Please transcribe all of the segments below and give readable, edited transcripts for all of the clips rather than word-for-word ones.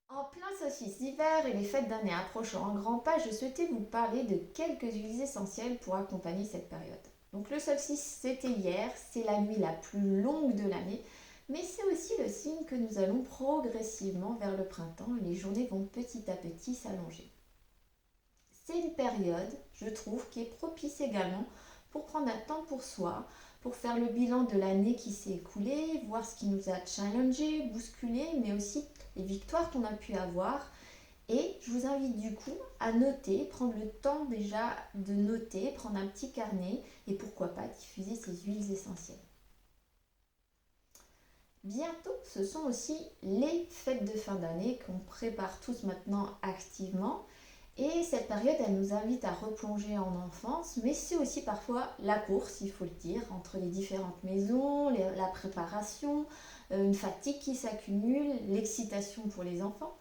En plein solstice d'hiver et les fêtes d'année approchant en grands pas, je souhaitais vous parler de quelques huiles essentielles pour accompagner cette période. Donc le solstice, c'était hier, c'est la nuit la plus longue de l'année, mais c'est aussi le signe que nous allons progressivement vers le printemps et les journées vont petit à petit s'allonger. C'est une période, je trouve, qui est propice également pour prendre un temps pour soi, pour faire le bilan de l'année qui s'est écoulée, voir ce qui nous a challengé, bousculé, mais aussi les victoires qu'on a pu avoir. Et je vous invite du coup à noter, prendre le temps déjà de noter, prendre un petit carnet et pourquoi pas diffuser ces huiles essentielles. Bientôt, ce sont aussi les fêtes de fin d'année qu'on prépare tous maintenant activement. Et cette période, elle nous invite à replonger en enfance, mais c'est aussi parfois la course, il faut le dire, entre les différentes maisons, la préparation, une fatigue qui s'accumule, l'excitation pour les enfants.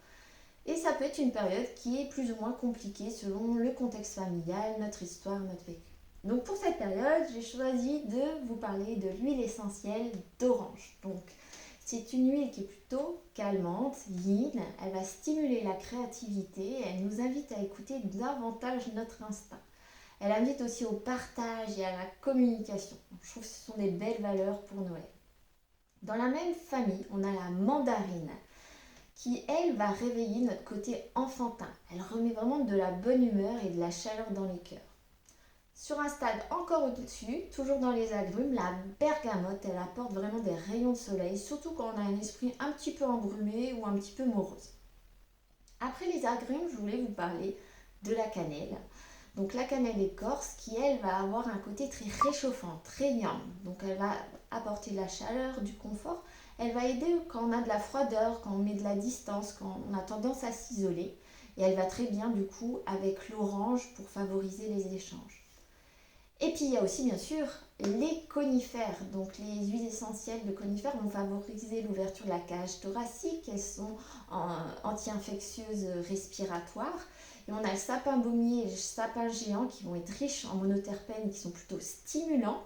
Et ça peut être une période qui est plus ou moins compliquée selon le contexte familial, notre histoire, notre vécu. Donc pour cette période, j'ai choisi de vous parler de l'huile essentielle d'orange. Donc c'est une huile qui est plutôt calmante, yin, elle va stimuler la créativité, elle nous invite à écouter davantage notre instinct. Elle invite aussi au partage et à la communication. Je trouve que ce sont des belles valeurs pour Noël. Dans la même famille, on a la mandarine qui, elle, va réveiller notre côté enfantin. Elle remet vraiment de la bonne humeur et de la chaleur dans les cœurs. Sur un stade encore au-dessus, toujours dans les agrumes, la bergamote, elle apporte vraiment des rayons de soleil, surtout quand on a un esprit un petit peu embrumé ou un petit peu morose. Après les agrumes, je voulais vous parler de la cannelle. Donc la cannelle écorce qui, elle, va avoir un côté très réchauffant, très yang. Donc elle va apporter de la chaleur, du confort. Elle va aider quand on a de la froideur, quand on met de la distance, quand on a tendance à s'isoler. Et elle va très bien du coup avec l'orange pour favoriser les échanges. Et puis il y a aussi bien sûr les conifères. Donc les huiles essentielles de conifères vont favoriser l'ouverture de la cage thoracique. Elles sont anti-infectieuses respiratoires. Et on a le sapin baumier et le sapin géant qui vont être riches en monoterpènes qui sont plutôt stimulants.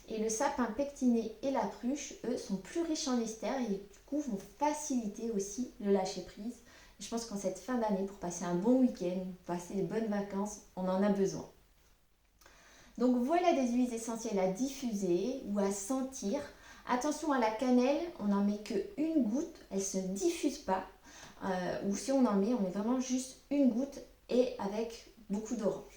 Et le sapin pectiné et la pruche, eux, sont plus riches en ester et du coup vont faciliter aussi le lâcher prise. Et je pense qu'en cette fin d'année, pour passer un bon week-end, passer des bonnes vacances, on en a besoin. Donc voilà des huiles essentielles à diffuser ou à sentir. Attention à la cannelle, on n'en met qu'une goutte, elle ne se diffuse pas. Ou si on en met, on met vraiment juste une goutte et avec beaucoup d'orange.